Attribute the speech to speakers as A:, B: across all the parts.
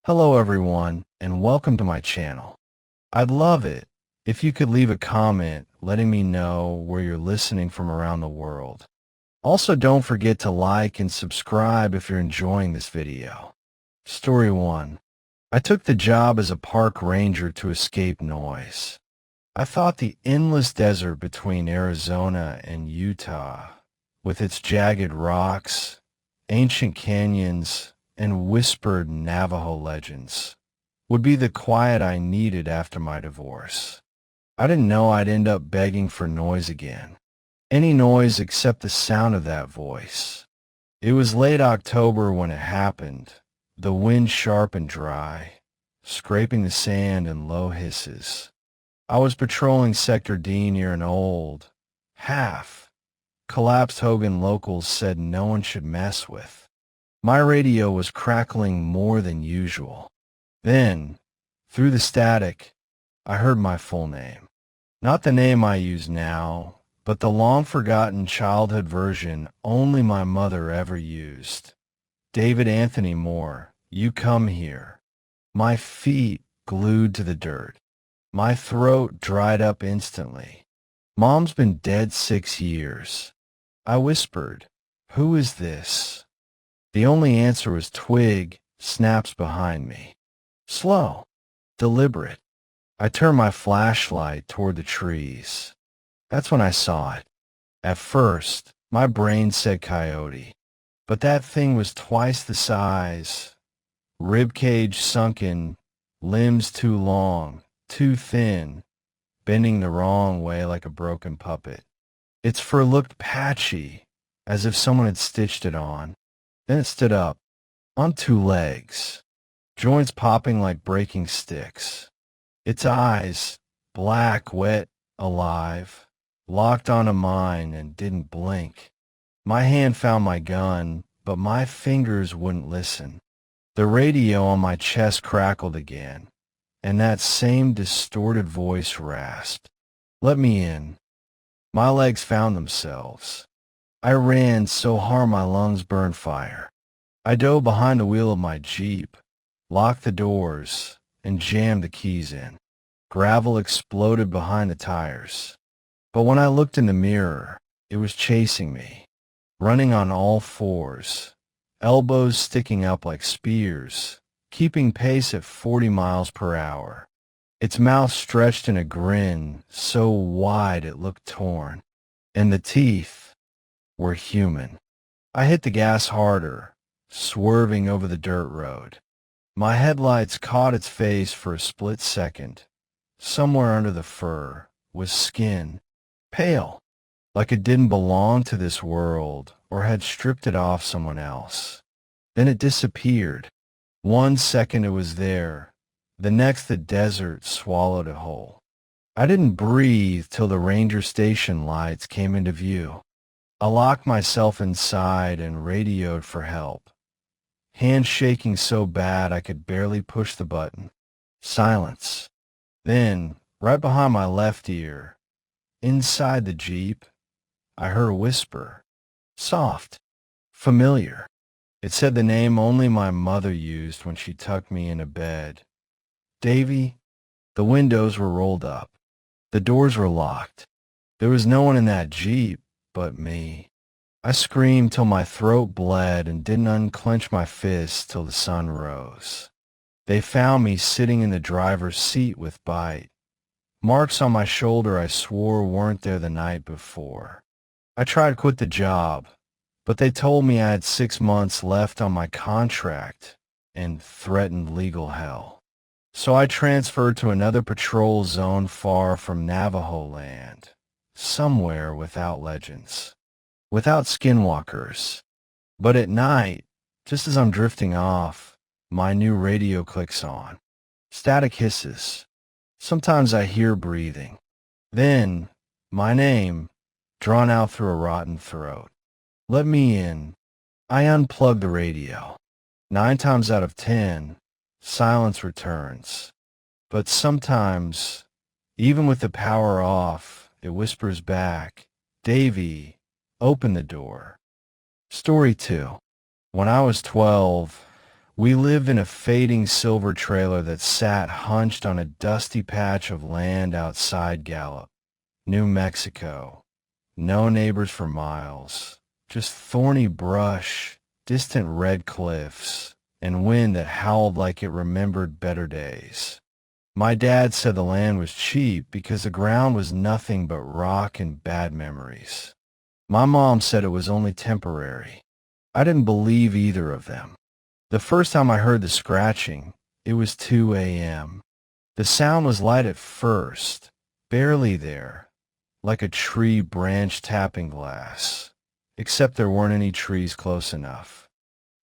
A: Hello everyone, and welcome to my channel. I'd love it if you could leave a comment letting me know where you're listening from around the world. Also, don't forget to like and subscribe if you're enjoying this video. Story 1. I took the job as a park ranger to escape noise. I thought the endless desert between Arizona and Utah, with its jagged rocks, ancient canyons, and whispered Navajo legends, would be the quiet I needed after my divorce. I didn't know I'd end up begging for noise again. Any noise except the sound of that voice. It was late October when it happened, the wind sharp and dry, scraping the sand in low hisses. I was patrolling Sector D near an old, collapsed Hogan locals said no one should mess with. My radio was crackling more than usual. Then, through the static, I heard my full name. Not the name I use now, but the long-forgotten childhood version only my mother ever used. David Anthony Moore, you come here. My feet glued to the dirt. My throat dried up instantly. Mom's been dead 6 years. I whispered, "Who is this?" The only answer was twig snaps behind me. Slow, deliberate. I turned my flashlight toward the trees. That's when I saw it. At first, my brain said coyote, but that thing was twice the size. Ribcage sunken, limbs too long, too thin, bending the wrong way like a broken puppet. Its fur looked patchy, as if someone had stitched it on. Then it stood up, on 2 legs, joints popping like breaking sticks. Its eyes, black, wet, alive, locked onto mine and didn't blink. My hand found my gun, but my fingers wouldn't listen. The radio on my chest crackled again, and that same distorted voice rasped, "Let me in." My legs found themselves. I ran so hard my lungs burned fire. I dove behind the wheel of my Jeep, locked the doors, and jammed the keys in. Gravel exploded behind the tires. But when I looked in the mirror, it was chasing me, running on all fours, elbows sticking up like spears, keeping pace at 40 miles per hour. Its mouth stretched in a grin so wide it looked torn, and the teeth were human. I hit the gas harder, swerving over the dirt road. My headlights caught its face for a split second. Somewhere under the fur was skin, pale, like it didn't belong to this world or had stripped it off someone else. Then it disappeared. 1 second it was there, the next the desert swallowed it whole. I didn't breathe till the ranger station lights came into view. I locked myself inside and radioed for help. Hands shaking so bad I could barely push the button. Silence. Then, right behind my left ear, inside the Jeep, I heard a whisper. Soft. Familiar. It said the name only my mother used when she tucked me into bed. Davy. The windows were rolled up. The doors were locked. There was no one in that Jeep but me. I screamed till my throat bled and didn't unclench my fists till the sun rose. They found me sitting in the driver's seat with bite. Marks on my shoulder I swore weren't there the night before. I tried to quit the job, but they told me I had 6 months left on my contract and threatened legal hell. So I transferred to another patrol zone far from Navajo land, somewhere without legends, without skinwalkers. But at night, just as I'm drifting off, my new radio clicks on. Static hisses. Sometimes I hear breathing. Then, my name, drawn out through a rotten throat. Let me in. I unplug the radio. 9 times out of 10, silence returns. But sometimes, even with the power off, it whispers back, "Davy, open the door." Story 2. When I was 12, We lived in a fading silver trailer that sat hunched on a dusty patch of land outside Gallup, New Mexico. No neighbors for miles, just thorny brush, distant red cliffs, and wind that howled like it remembered better days. My dad said the land was cheap because the ground was nothing but rock and bad memories. My mom said it was only temporary. I didn't believe either of them. The first time I heard the scratching, it was 2 a.m. The sound was light at first, barely there, like a tree branch tapping glass, except there weren't any trees close enough.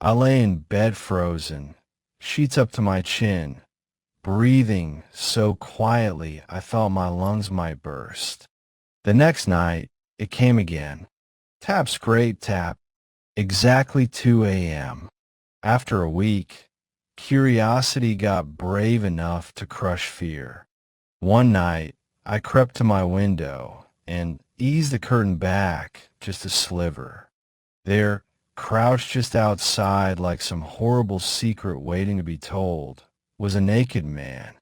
A: I lay in bed frozen, sheets up to my chin, breathing so quietly I thought my lungs might burst. The next night, it came again. Tap, scrape, tap. Exactly 2 a.m. After a week, curiosity got brave enough to crush fear. One night, I crept to my window and eased the curtain back just a sliver. There, crouched just outside like some horrible secret waiting to be told, was a naked man.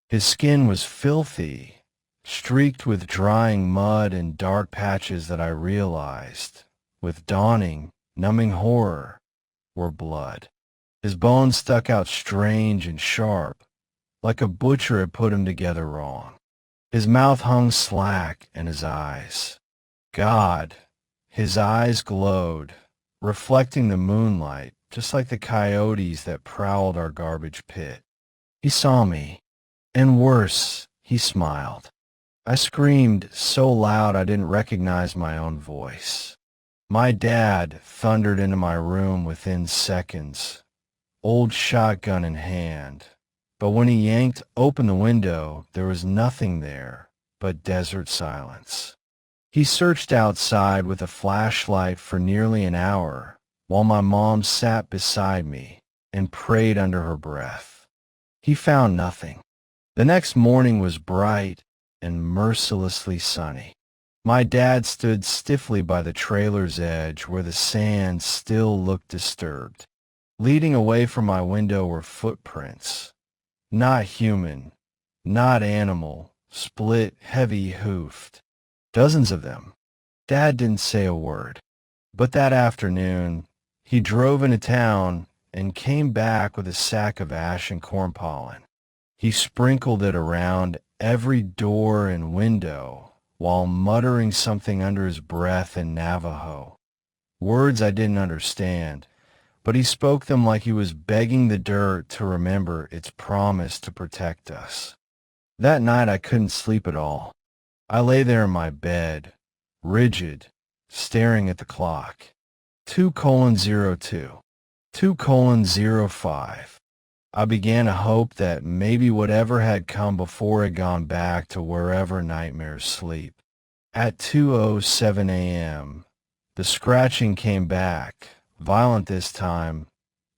A: His skin was filthy, streaked with drying mud and dark patches that I realized, with dawning, numbing horror, were blood. His bones stuck out strange and sharp, like a butcher had put him together wrong. His mouth hung slack, and his eyes. God, his eyes glowed, reflecting the moonlight, just like the coyotes that prowled our garbage pit. He saw me, and worse, he smiled. I screamed so loud I didn't recognize my own voice. My dad thundered into my room within seconds, old shotgun in hand. But when he yanked open the window, there was nothing there but desert silence. He searched outside with a flashlight for nearly an hour, while my mom sat beside me and prayed under her breath. He found nothing. The next morning was bright and mercilessly sunny. My dad stood stiffly by the trailer's edge where the sand still looked disturbed. Leading away from my window were footprints. Not human, not animal, split, heavy-hoofed. Dozens of them. Dad didn't say a word. But that afternoon, he drove into town and came back with a sack of ash and corn pollen. He sprinkled it around every door and window while muttering something under his breath in Navajo. Words I didn't understand, but he spoke them like he was begging the dirt to remember its promise to protect us. That night I couldn't sleep at all. I lay there in my bed, rigid, staring at the clock. 2:02. 2:05. I began to hope that maybe whatever had come before had gone back to wherever nightmares sleep. At 2:07 a.m., the scratching came back, violent this time,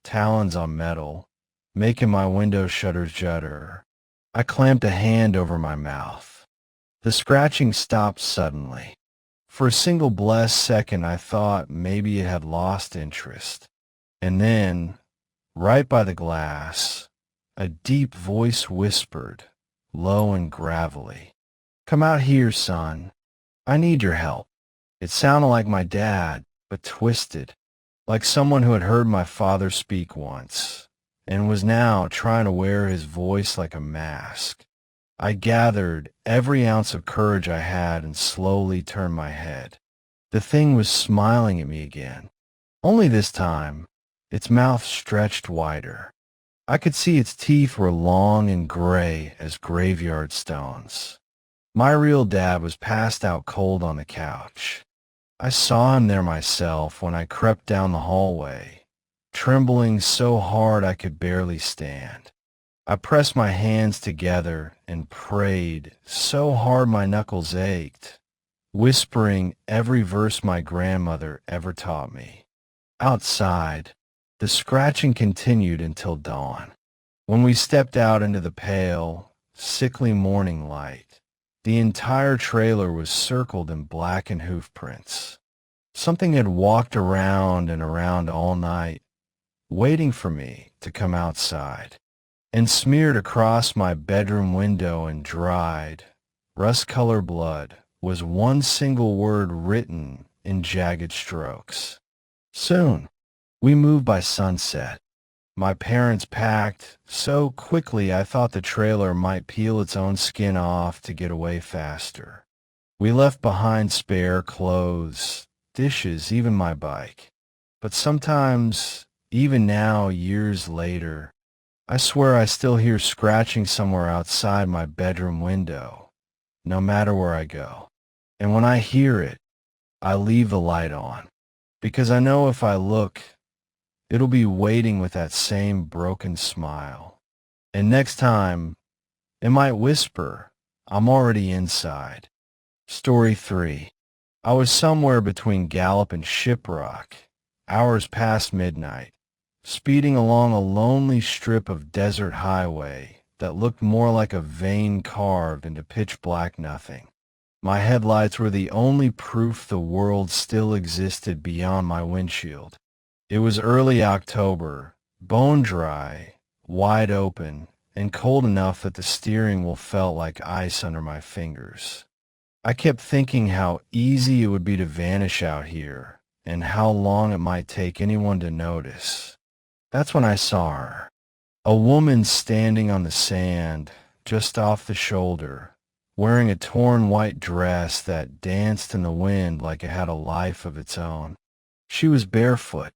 A: talons on metal, making my window shutters judder. I clamped a hand over my mouth. The scratching stopped suddenly. For a single blessed second, I thought maybe it had lost interest. And then, right by the glass, a deep voice whispered, low and gravelly, "Come out here, son. I need your help." It sounded like my dad, but twisted, like someone who had heard my father speak once, and was now trying to wear his voice like a mask. I gathered every ounce of courage I had and slowly turned my head. The thing was smiling at me again. Only this time, its mouth stretched wider. I could see its teeth were long and gray as graveyard stones. My real dad was passed out cold on the couch. I saw him there myself when I crept down the hallway, trembling so hard I could barely stand. I pressed my hands together and prayed so hard my knuckles ached, whispering every verse my grandmother ever taught me. Outside, the scratching continued until dawn. When we stepped out into the pale, sickly morning light, the entire trailer was circled in blackened hoof prints. Something had walked around and around all night, waiting for me to come outside. And smeared across my bedroom window in dried, rust-colored blood was one single word written in jagged strokes. Soon. We moved by sunset. My parents packed so quickly I thought the trailer might peel its own skin off to get away faster. We left behind spare clothes, dishes, even my bike. But sometimes, even now, years later, I swear I still hear scratching somewhere outside my bedroom window, no matter where I go. And when I hear it, I leave the light on, because I know if I look, it'll be waiting with that same broken smile. And next time, it might whisper, I'm already inside. Story 3. I was somewhere between Gallup and Shiprock, hours past midnight, speeding along a lonely strip of desert highway that looked more like a vein carved into pitch black nothing. My headlights were the only proof the world still existed beyond my windshield. It was early October, bone dry, wide open, and cold enough that the steering wheel felt like ice under my fingers. I kept thinking how easy it would be to vanish out here, and how long it might take anyone to notice. That's when I saw her. A woman standing on the sand, just off the shoulder, wearing a torn white dress that danced in the wind like it had a life of its own. She was barefoot.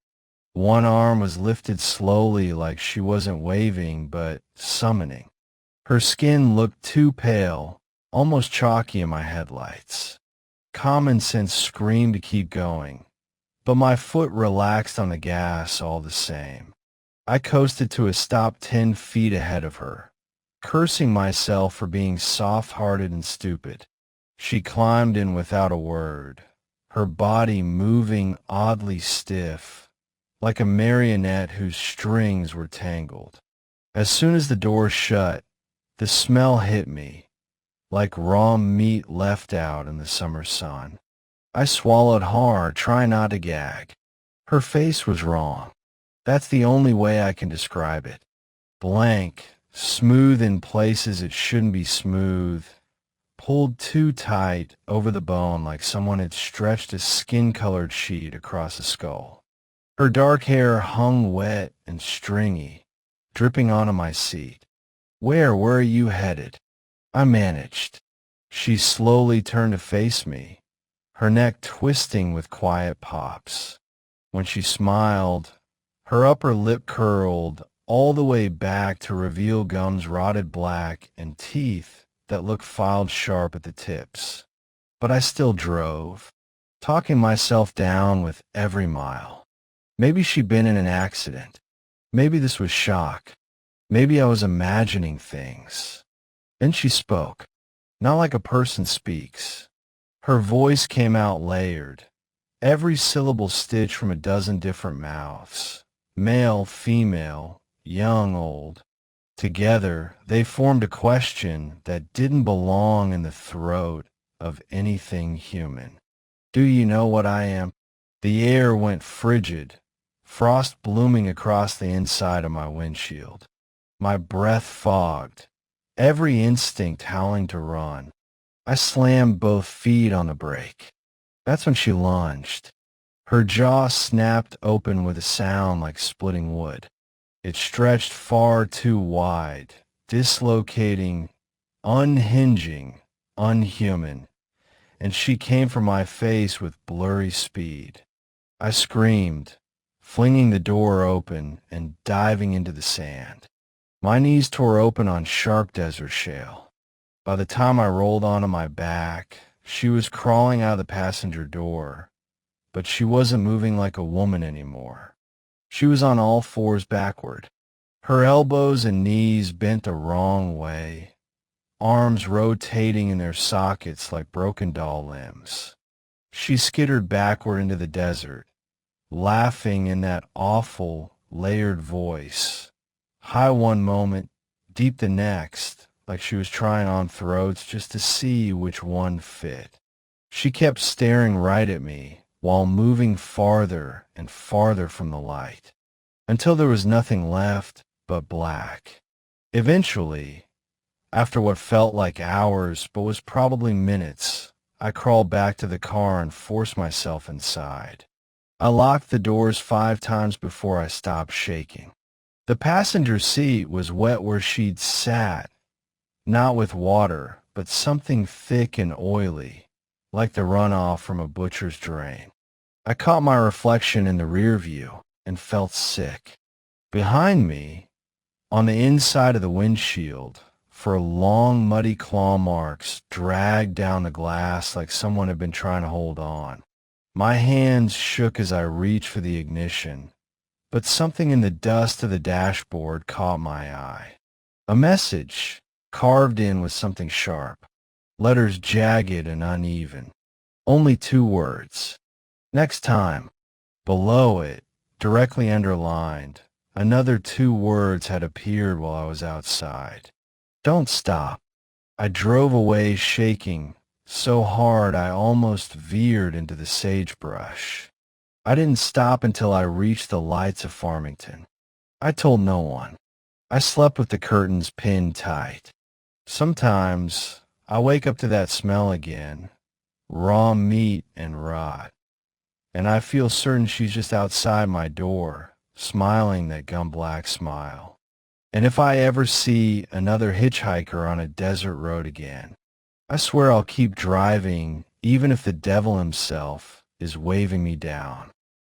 A: One arm was lifted slowly like she wasn't waving but summoning. Her skin looked too pale, almost chalky in my headlights. Common sense screamed to keep going, but my foot relaxed on the gas all the same. I coasted to a stop 10 feet ahead of her, cursing myself for being soft-hearted and stupid. She climbed in without a word, her body moving oddly stiff, like a marionette whose strings were tangled. As soon as the door shut, the smell hit me, like raw meat left out in the summer sun. I swallowed hard, trying not to gag. Her face was wrong. That's the only way I can describe it. Blank, smooth in places it shouldn't be smooth, pulled too tight over the bone like someone had stretched a skin-colored sheet across a skull. Her dark hair hung wet and stringy, dripping onto my seat. Where are you headed? I managed. She slowly turned to face me, her neck twisting with quiet pops. When she smiled, her upper lip curled all the way back to reveal gums rotted black and teeth that looked filed sharp at the tips. But I still drove, talking myself down with every mile. Maybe she'd been in an accident. Maybe this was shock. Maybe I was imagining things. Then she spoke, not like a person speaks. Her voice came out layered, every syllable stitched from a dozen different mouths. Male, female, young, old. Together, they formed a question that didn't belong in the throat of anything human. Do you know what I am? The air went frigid, frost blooming across the inside of my windshield. My breath fogged, every instinct howling to run. I slammed both feet on the brake. That's when she lunged. Her jaw snapped open with a sound like splitting wood. It stretched far too wide, dislocating, unhinging, unhuman, and she came for my face with blurry speed. I screamed, flinging the door open and diving into the sand. My knees tore open on sharp desert shale. By the time I rolled onto my back, she was crawling out of the passenger door, but she wasn't moving like a woman anymore. She was on all fours backward, her elbows and knees bent the wrong way, arms rotating in their sockets like broken doll limbs. She skittered backward into the desert, laughing in that awful, layered voice, high one moment, deep the next, like she was trying on throats just to see which one fit. She kept staring right at me while moving farther and farther from the light, until there was nothing left but black. Eventually, after what felt like hours but was probably minutes, I crawled back to the car and forced myself inside. I locked the doors 5 times before I stopped shaking. The passenger seat was wet where she'd sat, not with water, but something thick and oily, like the runoff from a butcher's drain. I caught my reflection in the rear view and felt sick. Behind me, on the inside of the windshield, for long muddy claw marks dragged down the glass like someone had been trying to hold on. My hands shook as I reached for the ignition, but something in the dust of the dashboard caught my eye. A message, carved in with something sharp, letters jagged and uneven. Only 2 words. Next time. Below it, directly underlined, another 2 words had appeared while I was outside. Don't stop. I drove away shaking so hard I almost veered into the sagebrush. I didn't stop until I reached the lights of Farmington. I told no one. I slept with the curtains pinned tight. Sometimes I wake up to that smell again, raw meat and rot, and I feel certain she's just outside my door, smiling that gum-black smile. And if I ever see another hitchhiker on a desert road again, I swear I'll keep driving even if the devil himself is waving me down.